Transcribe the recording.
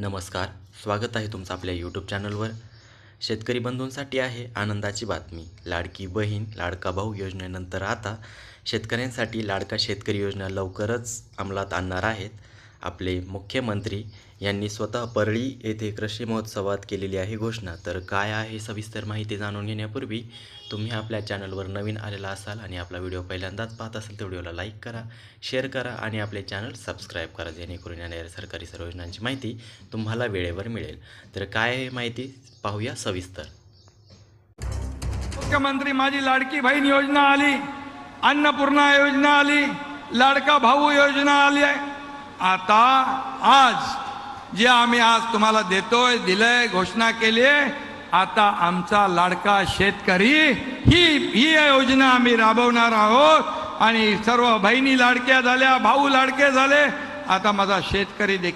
नमस्कार, स्वागत आहे तुमचं आपल्या यूट्यूब चॅनलवर. शेतकरी बंधूंसाठी आहे आनंदाची बातमी. लाडकी बहीण, लाडका भाऊ योजनेनंतर आता शेतकऱ्यांसाठी लाडका शेतकरी योजना लवकरच अंमलात आणणार आहेत. आपले मुख्यमंत्री यांनी स्वतः परळी येथे कृषी महोत्सवात केलेली आहे घोषणा. तर काय आहे सविस्तर माहिती जाणून घेण्यापूर्वी तुम्ही आपल्या चॅनलवर नवीन आलेला असाल आणि आपला व्हिडिओ पहिल्यांदाच पाहत असाल तर व्हिडिओला लाईक करा, शेअर करा आणि आपले चॅनल सबस्क्राईब करा, जेणेकरून येणाऱ्या सरकारी सर्व योजनांची माहिती तुम्हाला वेळेवर मिळेल. तर काय आहे माहिती पाहूया सविस्तर. मुख्यमंत्री माझी लाडकी बहीण योजना आली, अन्नपूर्णा योजना आली, लाडका भाऊ योजना आली. आता आज जे आम्ही आज तुम्हाला दिलंय, घोषणा केली आहे, आता आमचा लाडका शेतकरी ही योजना आम्ही राबवणार आहोत. आणि सर्व बहिणी लाडक्या झाल्या, भाऊ लाडके झाले, आता माझा शेतकरी देखील